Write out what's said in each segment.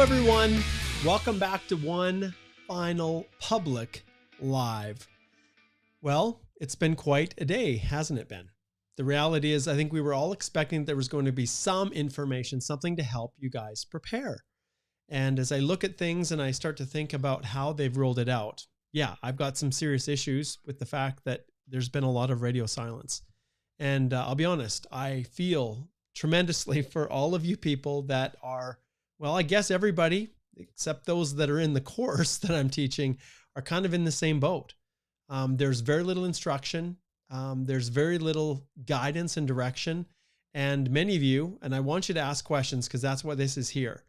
everyone. Welcome back to One Final Public Live. Well, it's been quite a day, hasn't it been? The reality is, I think we were all expecting there was going to be some information, something to help you guys prepare. And as I look at things and I start to think about how they've rolled it out, yeah, I've got some serious issues with the fact that there's been a lot of radio silence. And I'll be honest, I feel tremendously for all of you people that are, well, I guess everybody except those that are in the course that I'm teaching are kind of in the same boat. There's very little instruction. There's very little guidance and direction. And many of you, and I want you to ask questions because that's why this is here.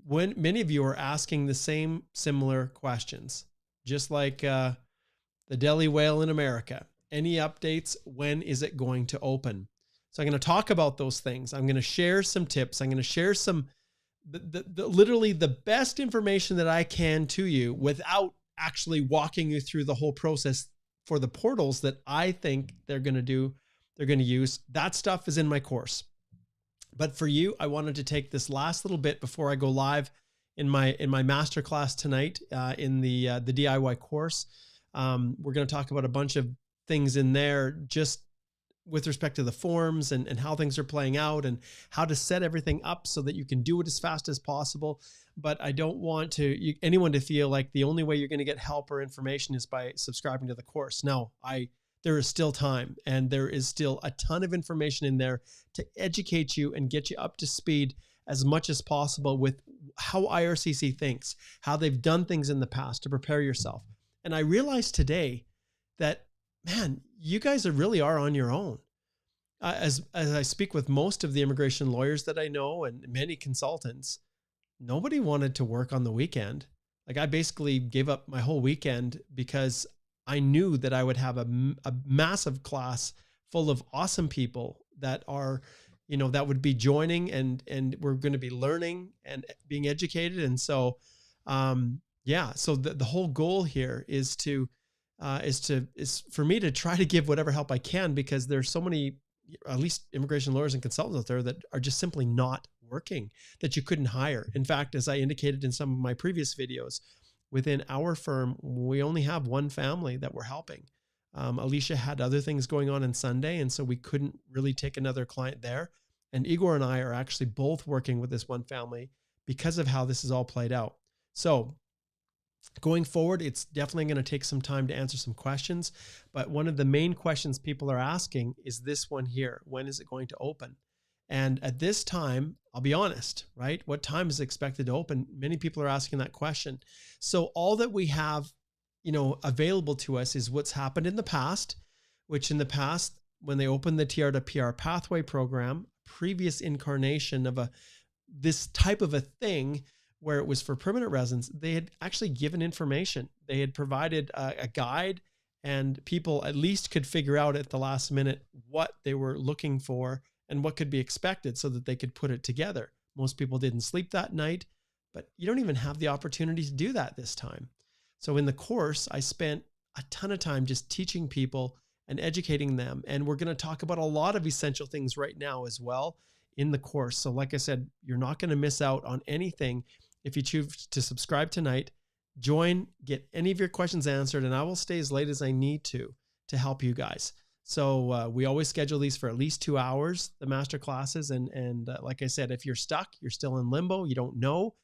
When many of you are asking the same similar questions, just like the Delhi whale in America. Any updates? When is it going to open? So I'm going to talk about those things. I'm going to share some tips. I'm going to share some literally the best information that I can to you without actually walking you through the whole process for the portals that I think they're going to use. That stuff is in my course. But for you, I wanted to take this last little bit before I go live in my masterclass tonight in the DIY course. We're going to talk about a bunch of things in there just with respect to the forms and how things are playing out and how to set everything up so that you can do it as fast as possible. But I don't want anyone to feel like the only way you're going to get help or information is by subscribing to the course. No, there is still time and there is still a ton of information in there to educate you and get you up to speed as much as possible with how IRCC thinks, how they've done things in the past to prepare yourself. And I realized today that, man, you guys really are on your own. As I speak with most of the immigration lawyers that I know and many consultants, nobody wanted to work on the weekend. Like I basically gave up my whole weekend because I knew that I would have a massive class full of awesome people that are, that would be joining and we're going to be learning and being educated. And so, so the whole goal here is for me to try to give whatever help I can, because there's so many, at least immigration lawyers and consultants out there that are just simply not working, that you couldn't hire. In fact, as I indicated in some of my previous videos, within our firm, we only have one family that we're helping. Alicia had other things going on Sunday, and so we couldn't really take another client there. And Igor and I are actually both working with this one family because of how this is all played out. So going forward, it's definitely going to take some time to answer some questions. But one of the main questions people are asking is this one here. When is it going to open? And at this time, I'll be honest, right? What time is expected to open? Many people are asking that question. So all that we have, available to us is what's happened in the past, which in the past, when they opened the TR to PR pathway program, previous incarnation of this type of a thing, where it was for permanent residents, they had actually given information. They had provided a guide, and people at least could figure out at the last minute what they were looking for and what could be expected so that they could put it together. Most people didn't sleep that night, but you don't even have the opportunity to do that this time. So in the course, I spent a ton of time just teaching people and educating them. And we're going to talk about a lot of essential things right now as well in the course. So like I said, you're not going to miss out on anything. If you choose to subscribe tonight, join, get any of your questions answered, and I will stay as late as I need to help you guys. So we always schedule these for at least 2 hours, the master classes. And like I said, if you're stuck, you're still in limbo, you don't know,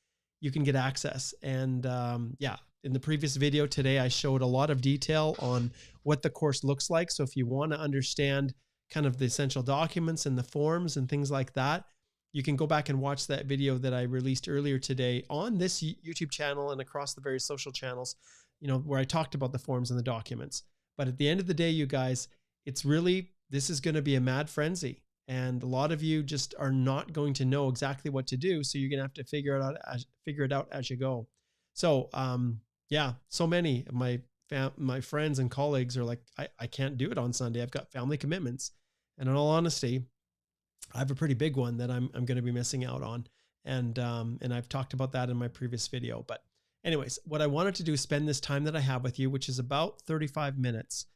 you can get access. And in the previous video today, I showed a lot of detail on what the course looks like. So if you want to understand kind of the essential documents and the forms and things like that, you can go back and watch that video that I released earlier today on this YouTube channel and across the various social channels, where I talked about the forms and the documents. But at the end of the day, you guys, this is going to be a mad frenzy. And a lot of you just are not going to know exactly what to do. So you're going to have to figure it out as you go. So, so many of my friends and colleagues are like, I can't do it on Sunday. I've got family commitments. And in all honesty, I have a pretty big one that I'm going to be missing out on. And I've talked about that in my previous video. But anyways, what I wanted to do is spend this time that I have with you, which is about 35 minutes,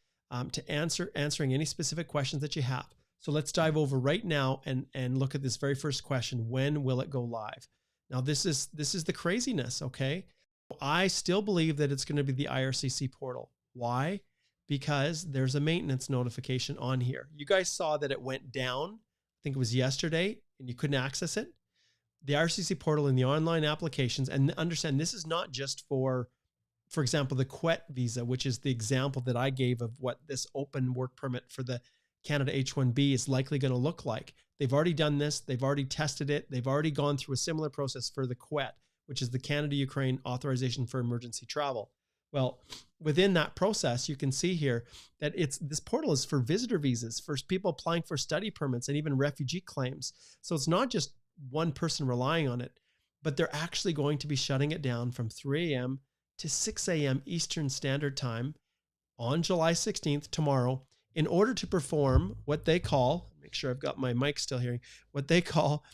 to answering any specific questions that you have. So let's dive over right now and look at this very first question. When will it go live? Now, this is the craziness, okay? I still believe that it's going to be the IRCC portal. Why? Because there's a maintenance notification on here. You guys saw that it went down. I think it was yesterday, and you couldn't access it. The IRCC portal and the online applications, and understand this is not just for example, the QET visa, which is the example that I gave of what this open work permit for the Canada H1B is likely going to look like. They've already done this. They've already tested it. They've already gone through a similar process for the QET, which is the Canada-Ukraine Authorization for Emergency Travel. Well, within that process, you can see here that this portal is for visitor visas, for people applying for study permits and even refugee claims. So it's not just one person relying on it, but they're actually going to be shutting it down from 3 a.m. to 6 a.m. Eastern Standard Time on July 16th, tomorrow, in order to perform what they call, make sure I've got my mic still hearing, what they call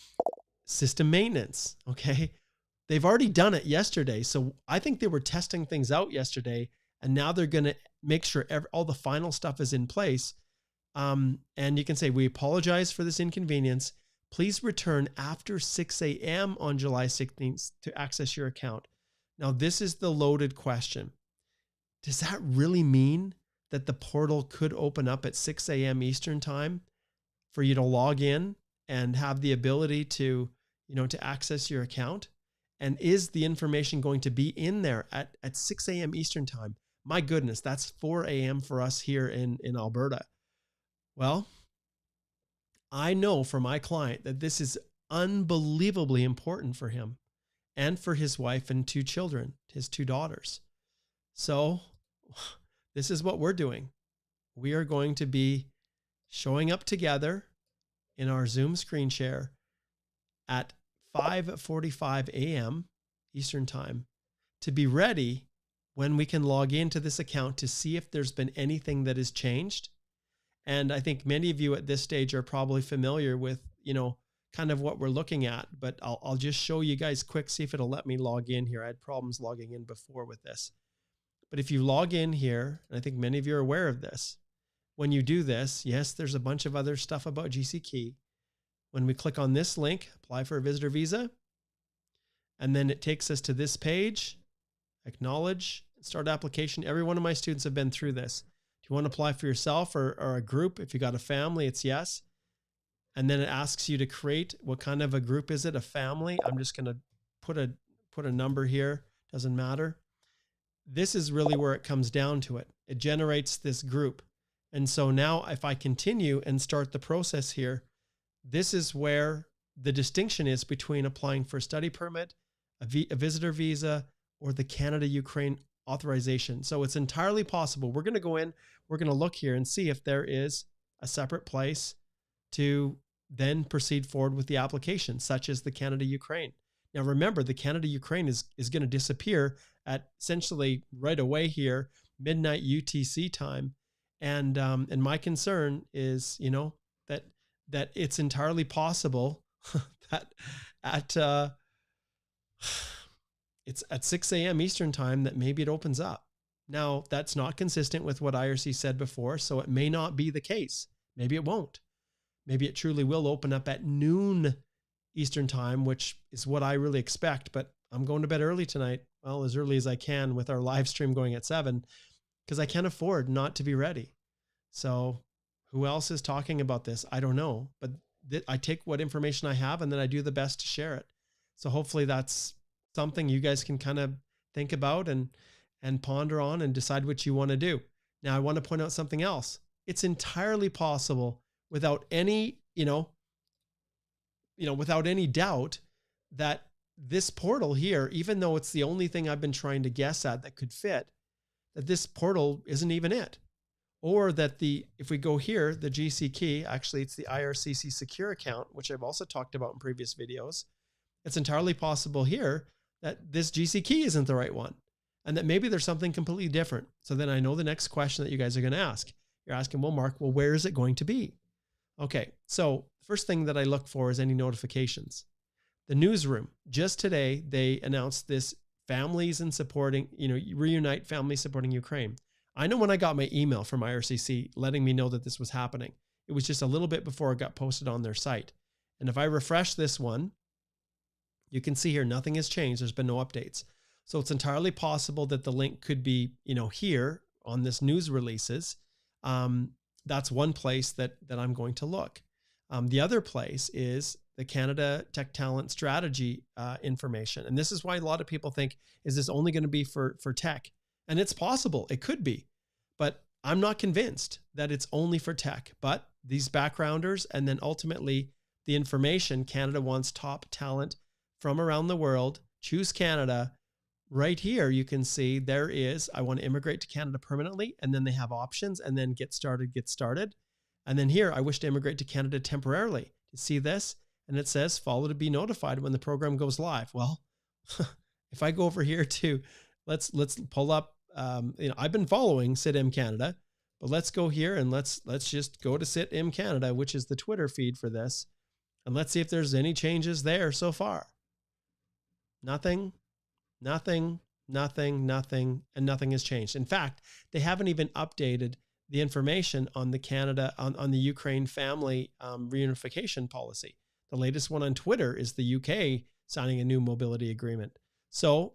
system maintenance, okay? They've already done it yesterday. So I think they were testing things out yesterday, and now they're going to make sure all the final stuff is in place. And you can say, we apologize for this inconvenience. Please return after 6 a.m. on July 16th to access your account. Now, this is the loaded question. Does that really mean that the portal could open up at 6 a.m. Eastern Time for you to log in and have the ability to, to access your account? And is the information going to be in there at 6 a.m. Eastern Time? My goodness, that's 4 a.m. for us here in Alberta. Well, I know for my client that this is unbelievably important for him and for his wife and 2 children, his 2 daughters. So this is what we're doing. We are going to be showing up together in our Zoom screen share at 5:45 a.m. Eastern Time to be ready when we can log into this account to see if there's been anything that has changed. And I think many of you at this stage are probably familiar with, kind of what we're looking at, but I'll just show you guys quick, see if it'll let me log in here. I had problems logging in before with this. But if you log in here, and I think many of you are aware of this, when you do this, yes, there's a bunch of other stuff about GCKey. When we click on this link, apply for a visitor visa, and then it takes us to this page, acknowledge, start application. Every one of my students have been through this. Do you want to apply for yourself or a group? If you got a family, it's yes. And then it asks you to create, what kind of a group is it? A family? I'm just going to put a number here. Doesn't matter. This is really where it comes down to it. It generates this group. And so now if I continue and start the process here, this is where the distinction is between applying for a study permit, a visitor visa, or the Canada-Ukraine authorization. So it's entirely possible. We're going to go in, we're going to look here and see if there is a separate place to then proceed forward with the application, such as the Canada-Ukraine. Now, remember, the Canada-Ukraine is going to disappear at essentially right away here, midnight UTC time. And my concern is, that it's entirely possible that it's at 6 a.m. Eastern Time that maybe it opens up. Now, that's not consistent with what IRC said before, so it may not be the case. Maybe it won't. Maybe it truly will open up at noon Eastern Time, which is what I really expect, but I'm going to bed early tonight. Well, as early as I can with our live stream going at 7, because I can't afford not to be ready. So who else is talking about this? I don't know, but I take what information I have and then I do the best to share it. So hopefully that's something you guys can kind of think about and ponder on and decide what you want to do. Now, I want to point out something else. It's entirely possible without any, without any doubt that this portal here, even though it's the only thing I've been trying to guess at that could fit, that this portal isn't even it. Or that if we go here, the GCKey, actually it's the IRCC secure account, which I've also talked about in previous videos. It's entirely possible here that this GCKey isn't the right one and that maybe there's something completely different. So then I know the next question that you guys are going to ask. You're asking, well, Mark, where is it going to be? Okay, so first thing that I look for is any notifications. The newsroom, just today, they announced this families and supporting, reunite families supporting Ukraine. I know when I got my email from IRCC letting me know that this was happening, it was just a little bit before it got posted on their site. And if I refresh this one, You can see here, nothing has changed. There's been no updates. So it's entirely possible that the link could be, here on this news releases. That's one place that I'm going to look. The other place is the Canada Tech Talent Strategy information. And this is why a lot of people think, is this only going to be for tech? And it's possible, it could be, but I'm not convinced that it's only for tech. But these backgrounders, and then ultimately the information, Canada wants top talent from around the world, choose Canada. Right here, you can see there is, I want to immigrate to Canada permanently, and then they have options, and then get started. And then here, I wish to immigrate to Canada temporarily. You see this? And it says, follow to be notified when the program goes live. Well, if I go over here to, let's pull up, I've been following CITIM Canada, but let's go here and let's just go to CITIM Canada, which is the Twitter feed for this. And let's see if there's any changes there so far. Nothing, and nothing has changed. In fact, they haven't even updated the information on the Canada, on the Ukraine family reunification policy. The latest one on Twitter is the UK signing a new mobility agreement. So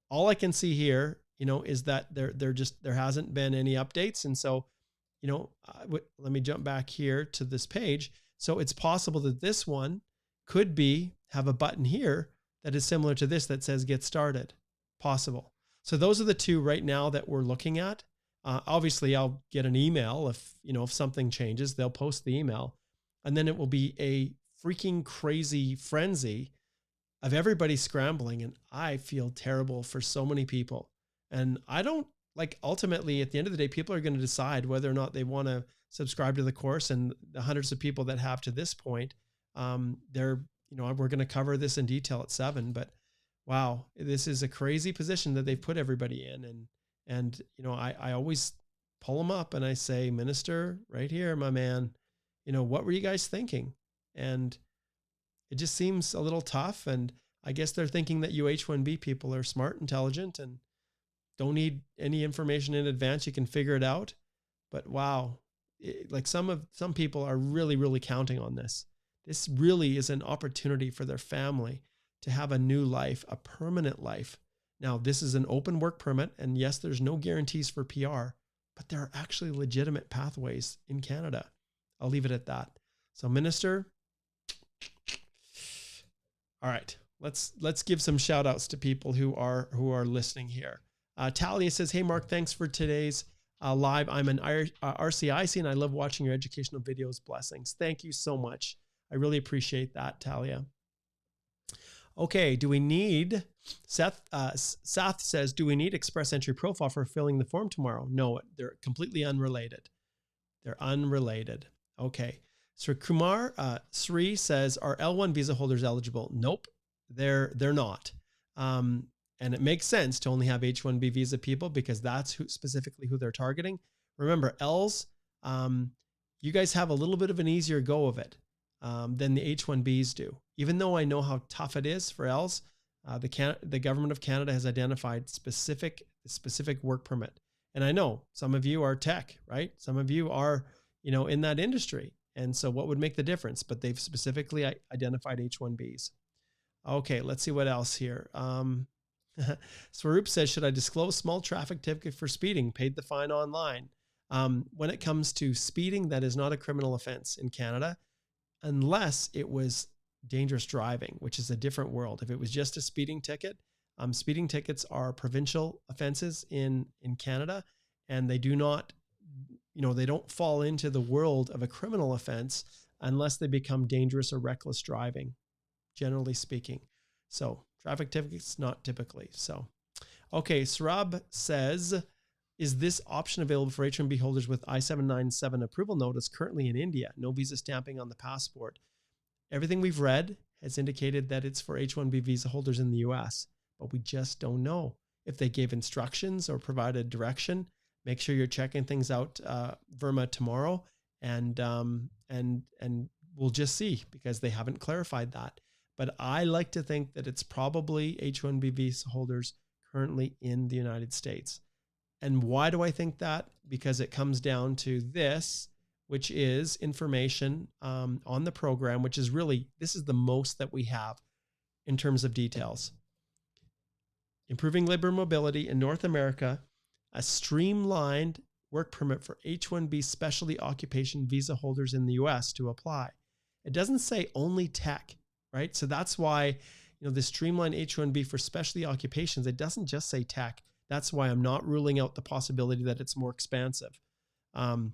all I can see here, is that there hasn't been any updates. And so, let me jump back here to this page. So it's possible that this one could have a button here that is similar to this that says get started. Possible. So those are the two right now that we're looking at. Obviously I'll get an email if something changes, they'll post the email, and then it will be a freaking crazy frenzy of everybody scrambling. And I feel terrible for so many people. And I don't ultimately at the end of the day, people are going to decide whether or not they want to subscribe to the course. And the hundreds of people that have to this point, we're going to cover this in detail at 7, but wow, this is a crazy position that they've put everybody in. And I always pull them up and I say, Minister, right here, my man, what were you guys thinking? And it just seems a little tough. And I guess they're thinking that you H1B people are smart, intelligent, and don't need any information in advance. You can figure it out. But wow, some people are really, really counting on this. This really is an opportunity for their family to have a new life, a permanent life. Now, this is an open work permit, and yes, there's no guarantees for PR, but there are actually legitimate pathways in Canada. I'll leave it at that. So, Minister, all right, let's give some shout outs to people who are listening here. Talia says, hey, Mark, thanks for today's live. I'm an RCIC and I love watching your educational videos. Blessings. Thank you so much. I really appreciate that, Talia. Okay, do we need, Seth says, do we need express entry profile for filling the form tomorrow? No, they're completely unrelated. They're unrelated. Okay, so Kumar Sri says, are L1 visa holders eligible? Nope, they're not. And it makes sense to only have H1B visa people because that's specifically who they're targeting. Remember, Ls, you guys have a little bit of an easier go of it than the H1Bs do. Even though I know how tough it is for Ls, the government of Canada has identified specific work permit. And I know some of you are tech, right? Some of you are, in that industry. And so what would make the difference? But they've specifically identified H1Bs. Okay, let's see what else here. Swaroop says, should I disclose small traffic ticket for speeding? Paid the fine online. When it comes to speeding, that is not a criminal offense in Canada, unless it was dangerous driving, which is a different world. If it was just a speeding ticket, speeding tickets are provincial offenses in Canada, and they do not, they don't fall into the world of a criminal offense unless they become dangerous or reckless driving, generally speaking. So traffic tickets, not typically. So, okay. Sarab says, is this option available for H1B holders with I-797 approval notice currently in India? No visa stamping on the passport. Everything we've read has indicated that it's for H1B visa holders in the US, but we just don't know. If they gave instructions or provided direction, make sure you're checking things out, Verma, tomorrow, and we'll just see, because they haven't clarified that. But I like to think that it's probably H1B visa holders currently in the United States. And why do I think that? Because it comes down to this, which is information on the program, which is really, this is the most that we have. in terms of details. Improving labor mobility in North America, a streamlined work permit for H1B specialty occupation visa holders in the US to apply. It doesn't say only tech, right? So that's why, the streamlined H1B for specialty occupations, it doesn't just say tech. That's why I'm not ruling out the possibility that it's more expansive. And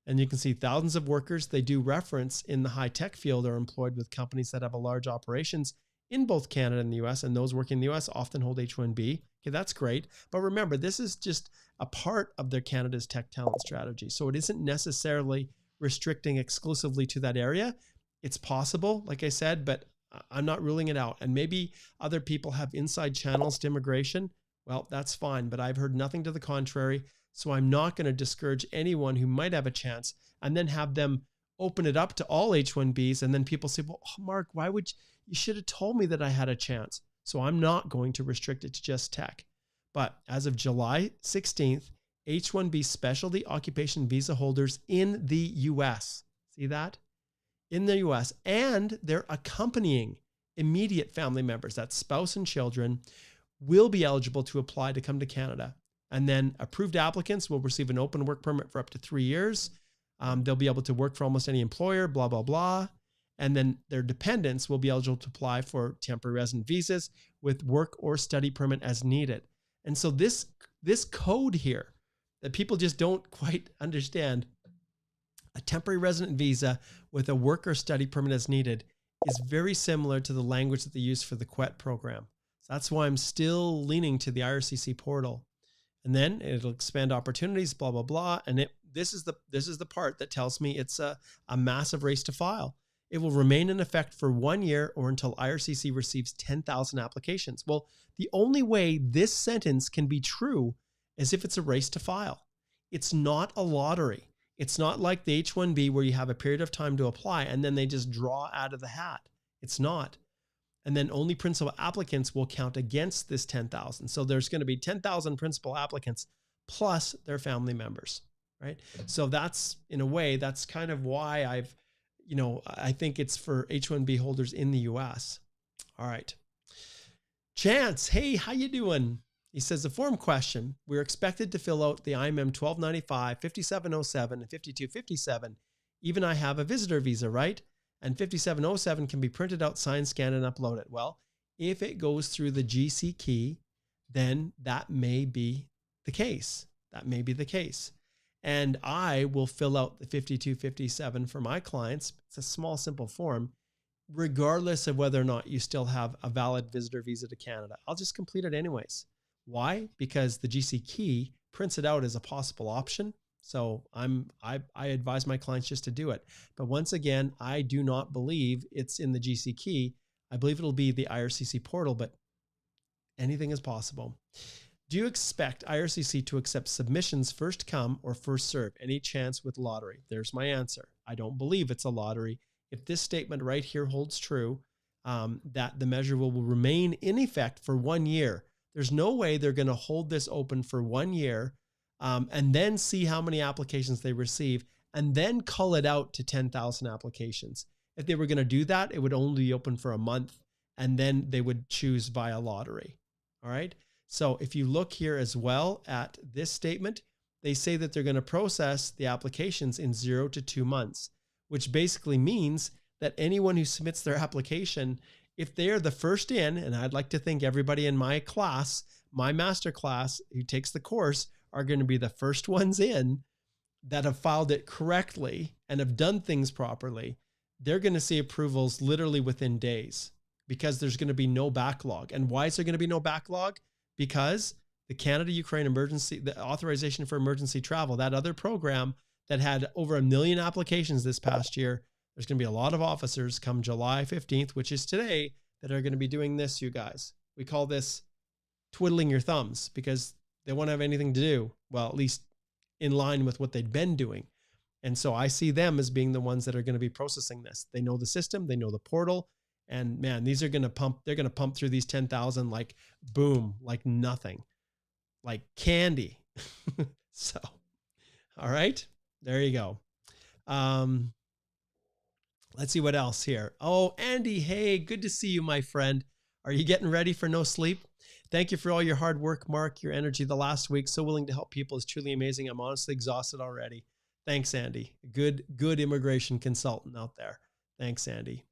you can see thousands of workers they do reference in the high tech field are employed with companies that have a large operations in both Canada and the US, and those working in the US often hold H1B. Okay, that's great. But remember, this is just a part of their Canada's tech talent strategy. So it isn't necessarily restricting exclusively to that area. It's possible, like I said, but I'm not ruling it out. And maybe other people have inside channels to immigration. Well, that's fine, but I've heard nothing to the contrary. So I'm not going to discourage anyone who might have a chance and then have them open it up to all H1Bs. And then people say, well, Mark, why would you should have told me that I had a chance. So I'm not going to restrict it to just tech. But as of July 16th, H1B specialty occupation visa holders in the US, see that? In the US, and their accompanying immediate family members, that's spouse and children, will be eligible to apply to come to Canada. And then approved applicants will receive an open work permit for up to 3 years. They'll be able to work for almost any employer, blah, blah, blah. And then their dependents will be eligible to apply for temporary resident visas with work or study permit as needed. And so this code here that people just don't quite understand, a temporary resident visa with a work or study permit as needed, is very similar to the language that they use for the QET program. So that's why I'm still leaning to the IRCC portal. And then it'll expand opportunities, blah, blah, blah. And this is the part that tells me it's a massive race to file. It will remain in effect for 1 year or until IRCC receives 10,000 applications. Well, the only way this sentence can be true is if it's a race to file. It's not a lottery. It's not like the H1B where you have a period of time to apply and then they just draw out of the hat. It's not. And then only principal applicants will count against this 10,000. So there's going to be 10,000 principal applicants plus their family members, right? So that's, in a way, that's kind of why I think it's for H1B holders in the US. All right. Chance, hey, how you doing? He says, the form question, we're expected to fill out the IMM 1295, 5707, and 5257. Even I have a visitor visa, right? And 5707 can be printed out, signed, scanned, and uploaded. Well, if it goes through the GC key, then that may be the case. That may be the case. And I will fill out the 5257 for my clients. It's a small, simple form, regardless of whether or not you still have a valid visitor visa to Canada. I'll just complete it anyways. Why? Because the GC key prints it out as a possible option. So I advise my clients just to do it. But once again, I do not believe it's in the GC key. I believe it'll be the IRCC portal, but anything is possible. Do you expect IRCC to accept submissions first come or first serve? Any chance with lottery? There's my answer. I don't believe it's a lottery. If this statement right here holds true, that the measure will remain in effect for 1 year. There's no way they're going to hold this open for 1 year and then see how many applications they receive and then cull it out to 10,000 applications. If they were going to do that, it would only be open for a month and then they would choose via lottery. All right. So if you look here as well at this statement, they say that they're going to process the applications in 0 to 2 months, which basically means that anyone who submits their application, if they are the first in, and I'd like to think everybody in my class, my master class who takes the course are going to be the first ones in that have filed it correctly and have done things properly, they're going to see approvals literally within days because there's going to be no backlog. And why is there going to be no backlog? Because the Canada-Ukraine emergency, the authorization for emergency travel, that other program that had over 1 million applications this past year, there's going to be a lot of officers come July 15th, which is today, that are going to be doing this, you guys. We call this twiddling your thumbs because they won't have anything to do. Well, at least in line with what they'd been doing. And so I see them as being the ones that are going to be processing this. They know the system, they know the portal, and man, these are going to pump, they're going to pump through these 10,000 like boom, like nothing, like candy. So, all right, there you go. Let's see what else here. Oh, Andy, hey, good to see you, my friend. Are you getting ready for no sleep? Thank you for all your hard work, Mark. Your energy the last week, so willing to help people, is truly amazing. I'm honestly exhausted already. Thanks, Andy. Good immigration consultant out there. Thanks, Andy.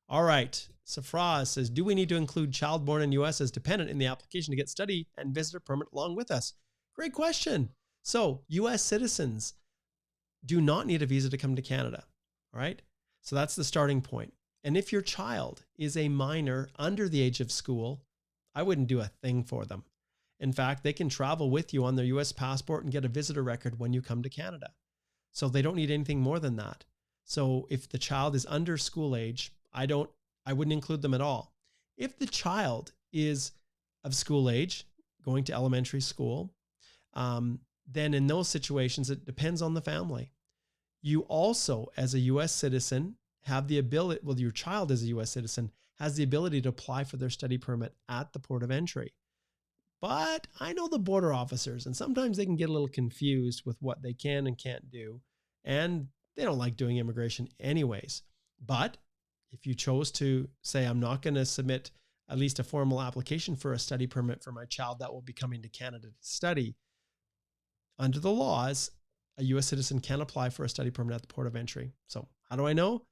All right. Safra says, do we need to include child born in U.S. as dependent in the application to get study and visitor permit along with us? Great question. So U.S. citizens do not need a visa to come to Canada. All right. So that's the starting point. And if your child is a minor under the age of school, I wouldn't do a thing for them. In fact, they can travel with you on their U.S. passport and get a visitor record when you come to Canada. So they don't need anything more than that. So if the child is under school age, I wouldn't include them at all. If the child is of school age, going to elementary school, then in those situations, it depends on the family. You also, as a U.S. citizen, have the ability, well, your child as a U.S. citizen has the ability to apply for their study permit at the port of entry. But I know the border officers, and sometimes they can get a little confused with what they can and can't do. And they don't like doing immigration anyways. But if you chose to say, I'm not going to submit at least a formal application for a study permit for my child that will be coming to Canada to study, under the laws, a U.S. citizen can apply for a study permit at the port of entry. So how do I know?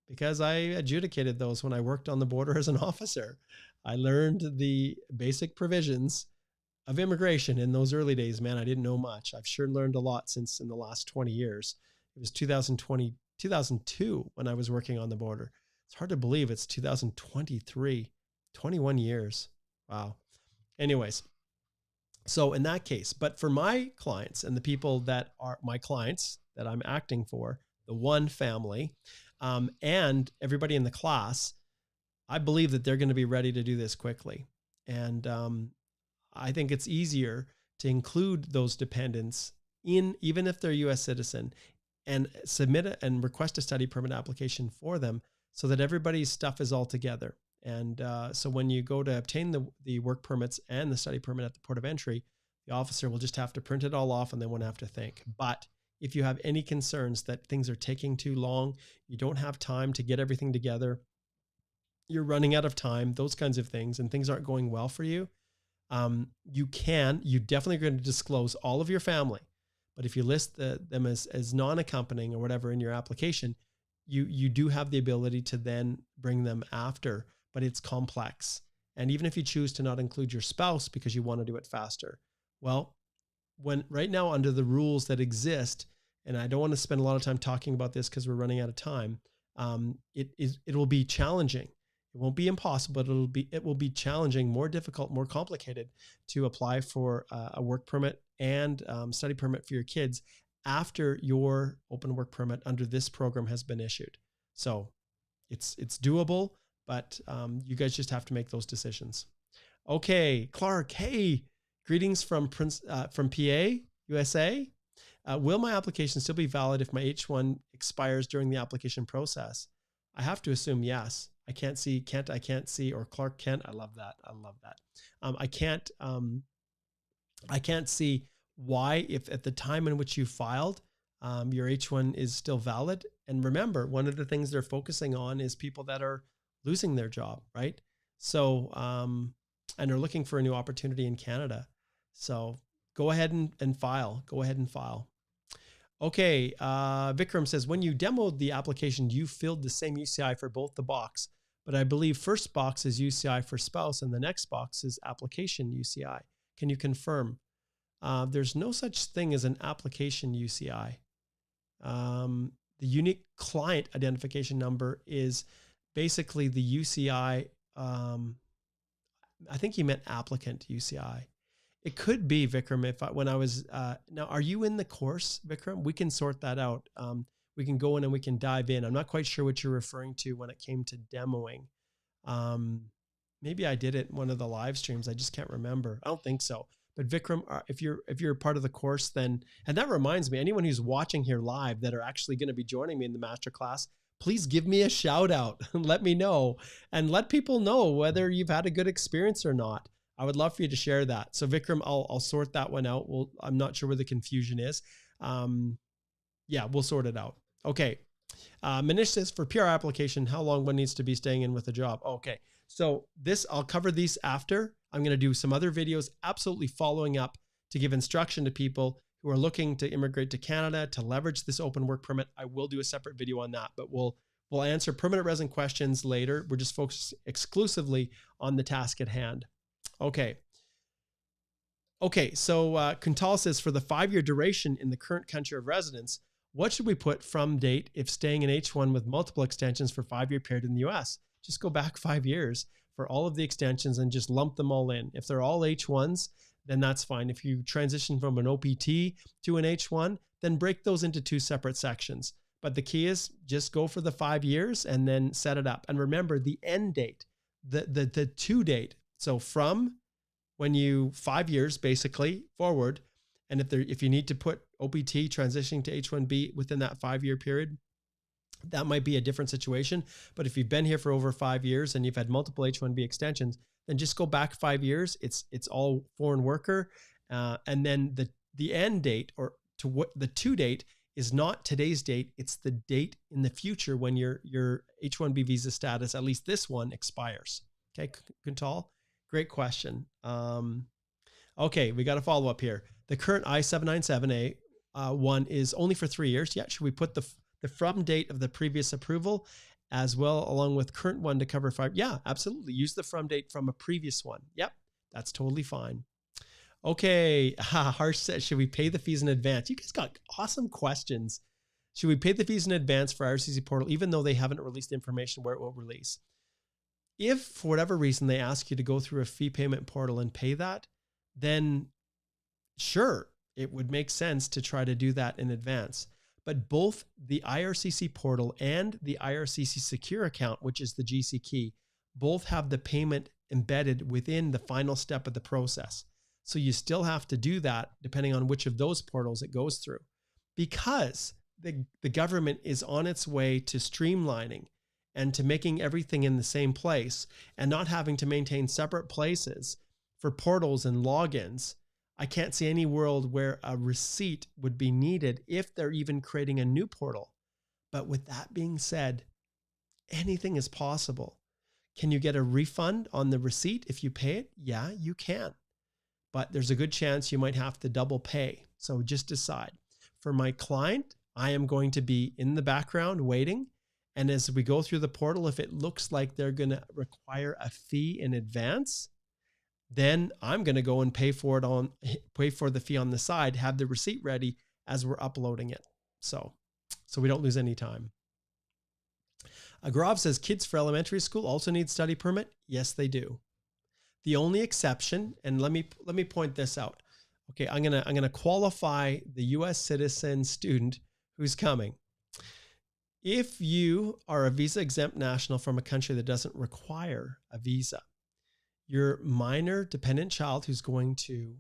Because I adjudicated those when I worked on the border as an officer. I learned the basic provisions of immigration in those early days. Man, I didn't know much. I've sure learned a lot since in the last 20 years. It was 2002 when I was working on the border. It's hard to believe it's 2023, 21 years. Wow. Anyways, so in that case, but for my clients and the people that are my clients that I'm acting for, the one family, and everybody in the class, I believe that they're going to be ready to do this quickly. And I think it's easier to include those dependents in, even if they're a U.S. citizen, and submit and request a study permit application for them so that everybody's stuff is all together. And so when you go to obtain the work permits and the study permit at the port of entry, the officer will just have to print it all off and they won't have to think. But if you have any concerns that things are taking too long, you don't have time to get everything together, you're running out of time, those kinds of things, and things aren't going well for you, you definitely are going to disclose all of your family. But if you list them as non-accompanying or whatever in your application, you do have the ability to then bring them after, but it's complex. And even if you choose to not include your spouse because you want to do it faster, well, when right now under the rules that exist, and I don't want to spend a lot of time talking about this because we're running out of time, it will be challenging. It won't be impossible, but it will be challenging, more difficult, more complicated to apply for a work permit and study permit for your kids after your open work permit under this program has been issued. So it's doable, but you guys just have to make those decisions. Okay, Clark, hey, greetings from PA, USA. Will my application still be valid if my H1 expires during the application process? I have to assume yes. I can't see, or Clark Kent. I love that. I can't see why, if at the time in which you filed, your H1 is still valid. And remember, one of the things they're focusing on is people that are losing their job, right? So, and are looking for a new opportunity in Canada. So go ahead and file. Go ahead and file. Okay, Vikram says, when you demoed the application, you filled the same UCI for both the box, but I believe first box is UCI for spouse and the next box is application UCI. Can you confirm? There's no such thing as an application UCI. The unique client identification number is basically the UCI. I think he meant applicant UCI. It could be, Vikram, when I was, now, are you in the course, Vikram? We can sort that out. We can go in and we can dive in. I'm not quite sure what you're referring to when it came to demoing. Maybe I did it in one of the live streams. I just can't remember. I don't think so. But Vikram, if you're part of the course, then, and that reminds me, anyone who's watching here live that are actually going to be joining me in the masterclass, please give me a shout out and let me know, and let people know whether you've had a good experience or not. I would love for you to share that. So Vikram, I'll sort that one out. I'm not sure where the confusion is. Yeah, we'll sort it out. Okay. Manish says, for PR application, how long one needs to be staying in with a job? Okay. So I'll cover these after. I'm going to do some other videos absolutely following up to give instruction to people who are looking to immigrate to Canada to leverage this open work permit. I will do a separate video on that, but we'll answer permanent resident questions later. We're just focused exclusively on the task at hand. Okay. So Kuntal says, for the 5-year duration in the current country of residence, what should we put from date if staying in H1 with multiple extensions for 5-year period in the US? Just go back 5 years for all of the extensions and just lump them all in. If they're all H1s, then that's fine. If you transition from an OPT to an H1, then break those into 2 separate sections. But the key is just go for the 5 years and then set it up. And remember the end date, the to date. So from when you 5 years basically forward, and if you need to put OPT transitioning to H1B within that 5-year period, that might be a different situation. But if you've been here for over 5 years and you've had multiple H1B extensions, then just go back 5 years. It's all foreign worker. And then the end date, or to what the to date, is not today's date. It's the date in the future when your H1B visa status, at least this one, expires. Okay, Kuntal, great question. Okay, we got a follow up here. The current I-797A one is only for 3 years. Yeah, should we put the from date of the previous approval as well along with current one to cover 5? Yeah, absolutely. Use the from date from a previous one. Yep, that's totally fine. Okay, Harsh says, should we pay the fees in advance? You guys got awesome questions. Should we pay the fees in advance for IRCC portal even though they haven't released information where it will release? If for whatever reason they ask you to go through a fee payment portal and pay that, then sure, it would make sense to try to do that in advance. But both the IRCC portal and the IRCC secure account, which is the GC key, both have the payment embedded within the final step of the process. So you still have to do that depending on which of those portals it goes through, because the government is on its way to streamlining and to making everything in the same place and not having to maintain separate places for portals and logins. I can't see any world where a receipt would be needed if they're even creating a new portal. But with that being said, anything is possible. Can you get a refund on the receipt if you pay it? Yeah, you can. But there's a good chance you might have to double pay. So just decide. For my client, I am going to be in the background waiting. And as we go through the portal, if it looks like they're going to require a fee in advance, then I'm going to go and pay for the fee on the side, have the receipt ready as we're uploading it. So we don't lose any time. Agrav says, kids for elementary school also need study permit. Yes, they do. The only exception, and let me point this out. Okay, I'm gonna qualify the U.S. citizen student who's coming. If you are a visa exempt national from a country that doesn't require a visa, your minor dependent child who's going to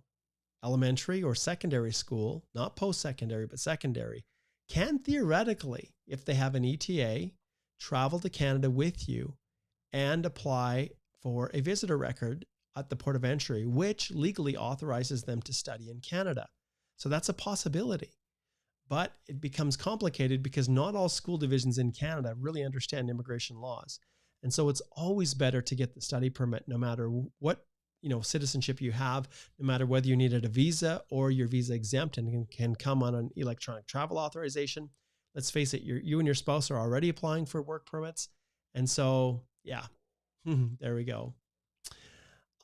elementary or secondary school, not post-secondary, but secondary, can theoretically, if they have an ETA, travel to Canada with you and apply for a visitor record at the port of entry, which legally authorizes them to study in Canada. So that's a possibility. But it becomes complicated because not all school divisions in Canada really understand immigration laws. And so it's always better to get the study permit no matter what citizenship you have, no matter whether you needed a visa or you're visa exempt and can come on an electronic travel authorization. Let's face it, you and your spouse are already applying for work permits. And so, yeah, there we go.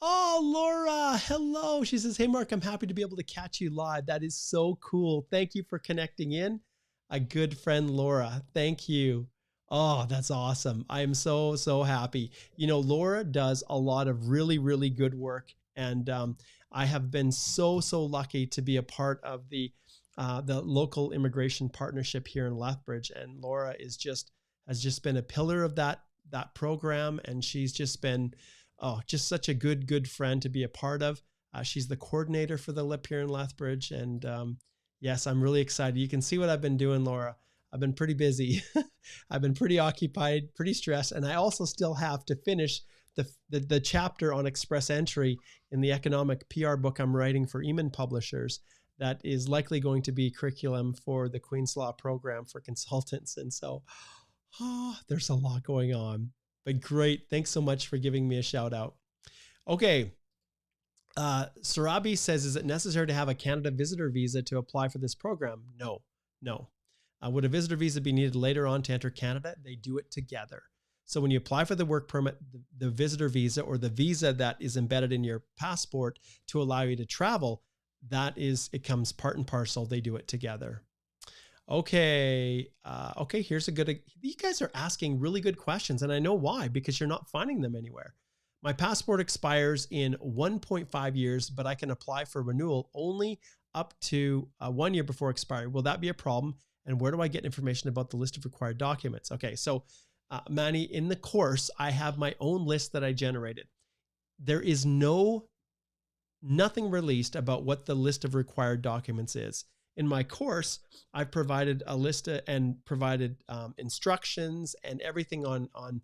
Oh, Laura, hello. She says, hey, Mark, I'm happy to be able to catch you live. That is so cool. Thank you for connecting in. A good friend, Laura. Thank you. Oh, that's awesome. I am so, so happy. Laura does a lot of really, really good work. And I have been so, so lucky to be a part of the local immigration partnership here in Lethbridge. And Laura has just been a pillar of that program. And she's just been just such a good friend to be a part of. She's the coordinator for the LIP here in Lethbridge. And yes, I'm really excited. You can see what I've been doing, Laura. I've been pretty busy. I've been pretty occupied, pretty stressed. And I also still have to finish the chapter on express entry in the economic PR book I'm writing for Eamon Publishers. That is likely going to be curriculum for the Queen's Law program for consultants. And so there's a lot going on. but great. Thanks so much for giving me a shout out. Okay. Sarabi says, is it necessary to have a Canada visitor visa to apply for this program? No, no. Would a visitor visa be needed later on to enter Canada? They do it together. So when you apply for the work permit, the visitor visa or the visa that is embedded in your passport to allow you to travel, it comes part and parcel. They do it together. Okay. Okay. Here's you guys are asking really good questions, and I know why, because you're not finding them anywhere. My passport expires in 1.5 years, but I can apply for renewal only up to 1 year before expiry. Will that be a problem? And where do I get information about the list of required documents? Okay, so Manny, in the course, I have my own list that I generated. There is nothing released about what the list of required documents is. In my course, I've provided a list and provided instructions and everything on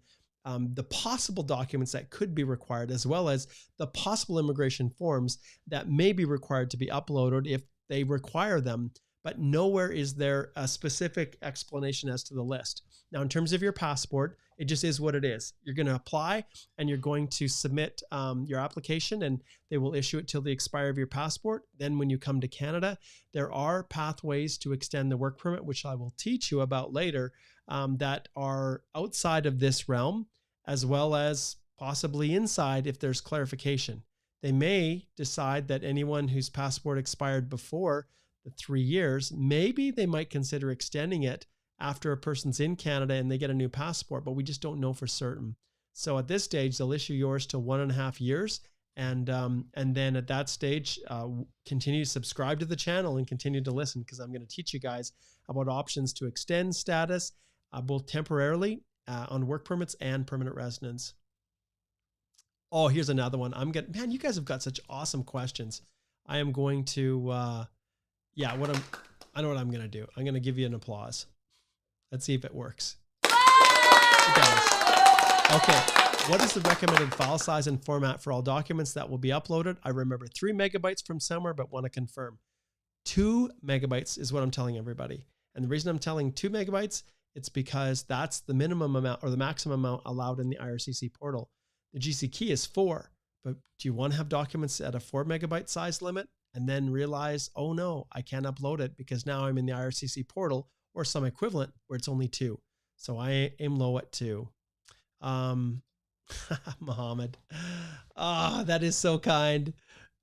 the possible documents that could be required, as well as the possible immigration forms that may be required to be uploaded if they require them, but nowhere is there a specific explanation as to the list. Now, in terms of your passport, it just is what it is. You're going to apply and you're going to submit your application, and they will issue it till the expiry of your passport. Then when you come to Canada, there are pathways to extend the work permit, which I will teach you about later, that are outside of this realm, as well as possibly inside if there's clarification. They may decide that anyone whose passport expired before the 3 years, maybe they might consider extending it after a person's in Canada and they get a new passport, but we just don't know for certain. So at this stage, they'll issue yours to 1.5 years. And then at that stage, continue to subscribe to the channel and continue to listen, because I'm going to teach you guys about options to extend status, both temporarily on work permits and permanent residence. Oh, here's another one. Man, you guys have got such awesome questions. I am going to, I know what I'm going to do. I'm going to give you an applause. Let's see if it works. It does. Okay. What is the recommended file size and format for all documents that will be uploaded? I remember 3 megabytes from somewhere, but want to confirm. 2 megabytes is what I'm telling everybody. And the reason I'm telling 2 megabytes, it's because that's the minimum amount or the maximum amount allowed in the IRCC portal. The GC key is 4, but do you want to have documents at a 4 megabyte size limit and then realize, oh no, I can't upload it because now I'm in the IRCC portal or some equivalent where it's only 2. So I aim low at 2. Muhammad. That is so kind.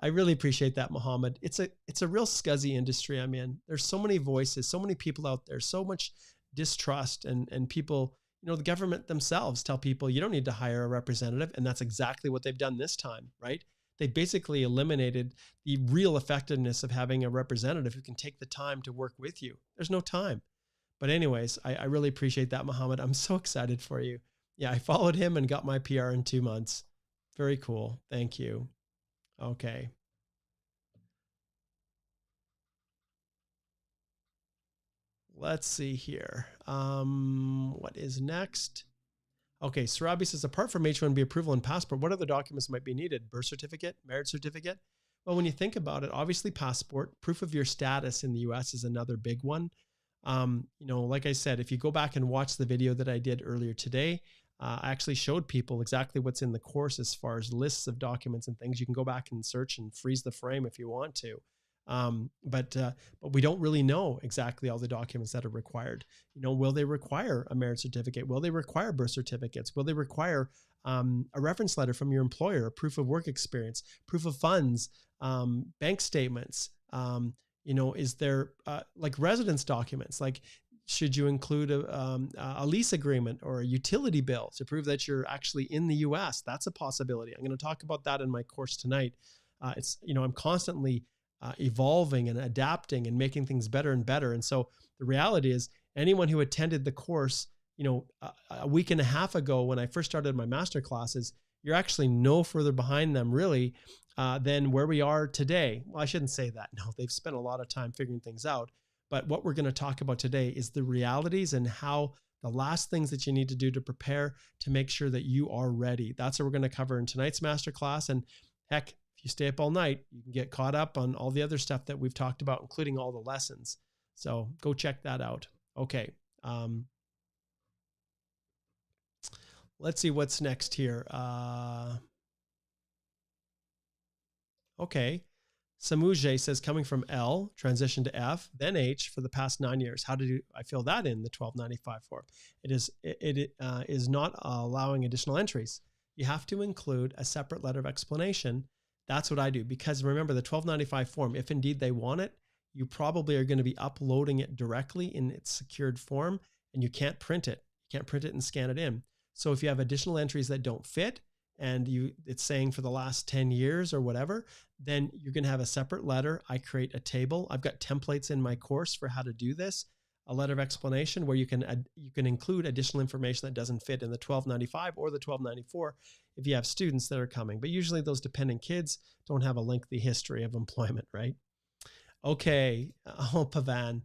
I really appreciate that, Muhammad. It's a real scuzzy industry I'm in. There's so many voices, so many people out there, so much distrust, and people, the government themselves tell people you don't need to hire a representative. And that's exactly what they've done this time, right? They basically eliminated the real effectiveness of having a representative who can take the time to work with you. There's no time. But anyways, I really appreciate that, Muhammad. I'm so excited for you. Yeah, I followed him and got my PR in 2 months. Very cool. Thank you. Okay. Let's see here. What is next? Okay, Sarabi says, apart from H1B approval and passport, what other documents might be needed? Birth certificate, marriage certificate? Well, when you think about it, obviously passport, proof of your status in the US is another big one. Like I said, if you go back and watch the video that I did earlier today, I actually showed people exactly what's in the course as far as lists of documents and things. You can go back and search and freeze the frame if you want to. But we don't really know exactly all the documents that are required. Will they require a marriage certificate? Will they require birth certificates? Will they require a reference letter from your employer, a proof of work experience, proof of funds, bank statements? Is there like residence documents? Like, should you include a lease agreement or a utility bill to prove that you're actually in the US? That's a possibility. I'm going to talk about that in my course tonight. I'm constantly evolving and adapting and making things better and better. And so the reality is, anyone who attended the course, a week and a half ago when I first started my master classes, you're actually no further behind them really than where we are today. Well, I shouldn't say that. No, they've spent a lot of time figuring things out. But what we're going to talk about today is the realities and how the last things that you need to do to prepare to make sure that you are ready. That's what we're going to cover in tonight's masterclass. And heck, if you stay up all night, you can get caught up on all the other stuff that we've talked about, including all the lessons. So go check that out. Okay. Let's see what's next here. Okay. Samuje says, coming from L, transition to F, then H for the past 9 years. How did I fill that in the 1295 form? It is not allowing additional entries. You have to include a separate letter of explanation. That's what I do, because remember the 1295 form, if indeed they want it, you probably are going to be uploading it directly in its secured form, and you can't print it. You can't print it and scan it in. So if you have additional entries that don't fit, and it's saying for the last 10 years or whatever, then you're going to have a separate letter. I create a table. I've got templates in my course for how to do this, a letter of explanation where you can include additional information that doesn't fit in the 1295 or the 1294 if you have students that are coming. But usually those dependent kids don't have a lengthy history of employment, right? Okay. Oh, Pavan,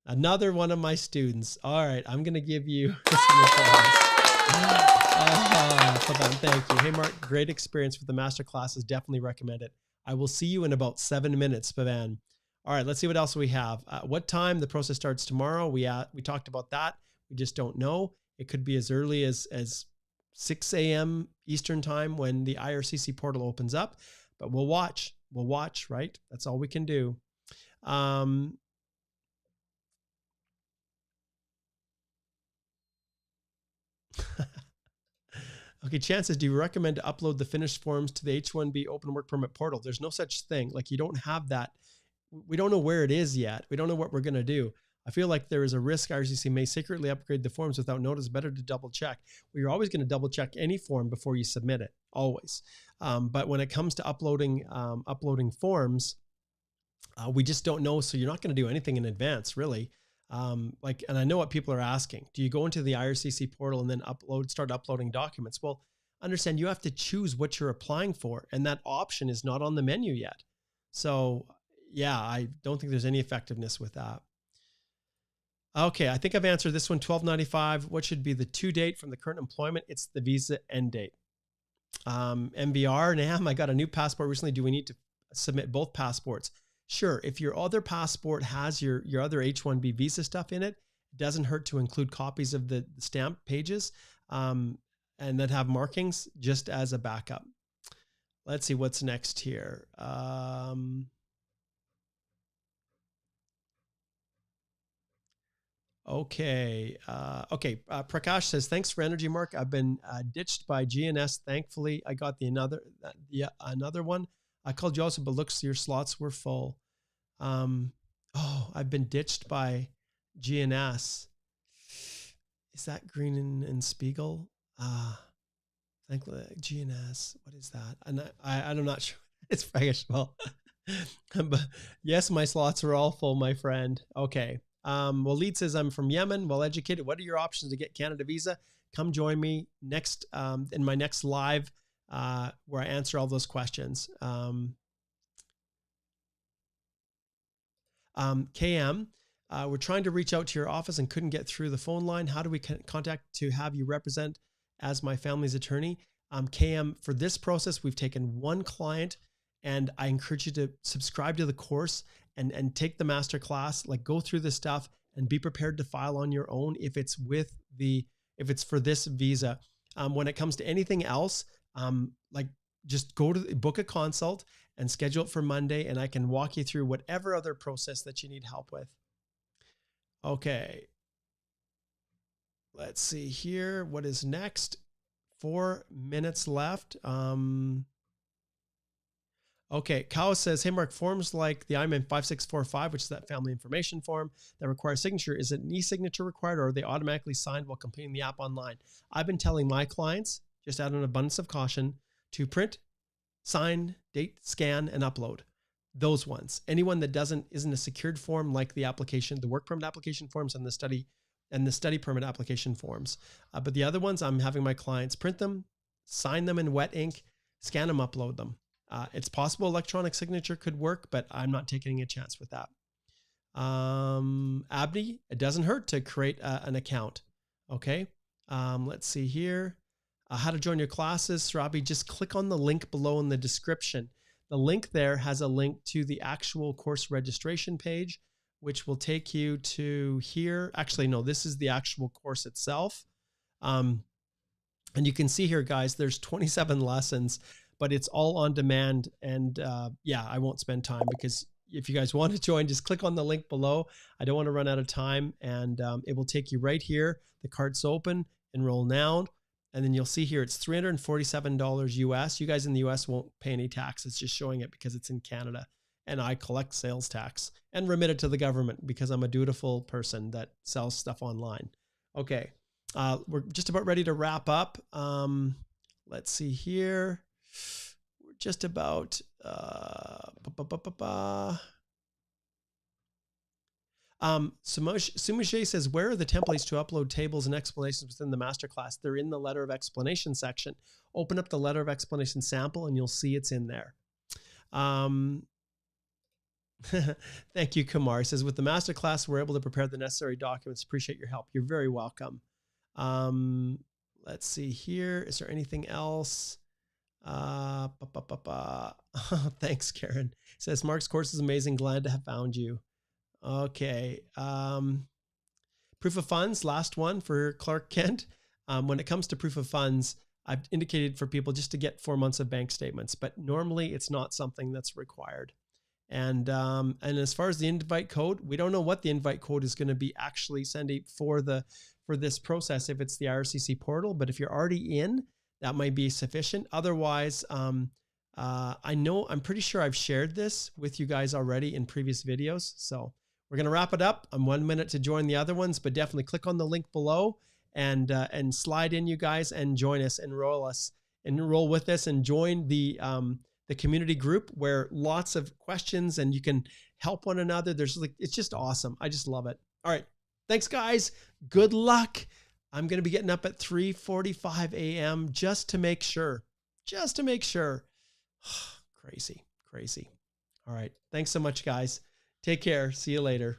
another one of my students. All right. I'm going to give you some applause. Pavan, thank you. Hey, Mark, great experience with the master classes. Definitely recommend it. I will see you in about 7 minutes, Pavan. All right, let's see what else we have. What time the process starts tomorrow? We talked about that. We just don't know. It could be as early as 6 a.m. Eastern time when the IRCC portal opens up, but we'll watch. We'll watch, right? That's all we can do. Okay, chances, do you recommend to upload the finished forms to the H1B Open Work Permit portal? There's no such thing. Like, you don't have that. We don't know where it is yet. We don't know what we're going to do. I feel like there is a risk IRCC may secretly upgrade the forms without notice. Better to double check. Well, you're always going to double check any form before you submit it, always. But when it comes to uploading forms, we just don't know. So you're not going to do anything in advance, really. And I know what people are asking. Do you go into the IRCC portal and then start uploading documents? Well, understand you have to choose what you're applying for, and that option is not on the menu yet. So yeah, I don't think there's any effectiveness with that. Okay, I think I've answered this one. 1295. What should be the to date from the current employment? It's the visa end date. MBR, Nam, I got a new passport recently. Do we need to submit both passports? Sure. If your other passport has your other H1B visa stuff in it, it doesn't hurt to include copies of the stamp pages and that have markings just as a backup. Let's see what's next here. Okay. Prakash says, thanks for energy, Mark. I've been ditched by GNS. Thankfully, I got another one. I called you also, but looks, your slots were full. I've been ditched by GNS. Is that Green and Spiegel? Thankfully, GNS. What is that? And I'm not sure. It's Fragish. Well, but yes, my slots are all full, my friend. Okay. Well, Lead says, I'm from Yemen, well educated. What are your options to get Canada visa? Come join me next in my next live where I answer all those questions. KM, we're trying to reach out to your office and couldn't get through the phone line. How do we contact to have you represent as my family's attorney? KM, for this process, we've taken one client, and I encourage you to subscribe to the course and take the master class, like go through this stuff and be prepared to file on your own if it's for this visa. When it comes to anything else, just book a consult and schedule it for Monday, and I can walk you through whatever other process that you need help with. Okay. Let's see here. What is next? 4 minutes left. Okay. Kao says, hey, Mark, forms like the IMN 5645, which is that family information form that requires signature, is it an e-signature required, or are they automatically signed while completing the app online? I've been telling my clients, just out of an abundance of caution, to print, sign, date, scan, and upload. Those ones. Anyone that isn't a secured form, like the application, the work permit application forms and the study permit application forms. But the other ones, I'm having my clients print them, sign them in wet ink, scan them, upload them. It's possible electronic signature could work, but I'm not taking a chance with that. Abdi, it doesn't hurt to create an account. Okay. Let's see here. How to join your classes, Sarabi, just click on the link below in the description. The link there has a link to the actual course registration page, which will take you to here. Actually, no, this is the actual course itself. And you can see here, guys, there's 27 lessons, but it's all on demand. And yeah, I won't spend time, because if you guys want to join, just click on the link below. I don't want to run out of time, and it will take you right here. The cart's open, enroll now. And then you'll see here, it's $347 US. You guys in the US won't pay any tax. It's just showing it because it's in Canada. And I collect sales tax and remit it to the government because I'm a dutiful person that sells stuff online. Okay. We're just about ready to wrap up. Let's see here. We're just about, Sumushe says, where are the templates to upload tables and explanations within the masterclass? They're in the letter of explanation section. Open up the letter of explanation sample and you'll see it's in there. Thank you, Kumar. He says, with the masterclass, we're able to prepare the necessary documents. Appreciate your help. You're very welcome. Let's see here. Is there anything else? Thanks, Karen. It says, Mark's course is amazing. Glad to have found you. Okay. Proof of funds, last one for Clark Kent. When it comes to proof of funds, I've indicated for people just to get 4 months of bank statements, but normally it's not something that's required. And as far as the invite code, we don't know what the invite code is going to be actually, Sandy, for this process, if it's the IRCC portal, but if you're already in, that might be sufficient. Otherwise, I'm pretty sure I've shared this with you guys already in previous videos. So we're going to wrap it up. I'm 1 minute to join the other ones, but definitely click on the link below and slide in, you guys, and join us, enroll with us, and join the community group where lots of questions and you can help one another. It's just awesome. I just love it. All right. Thanks, guys. Good luck. I'm going to be getting up at 3:45 a.m. just to make sure. Crazy. All right. Thanks so much, guys. Take care. See you later.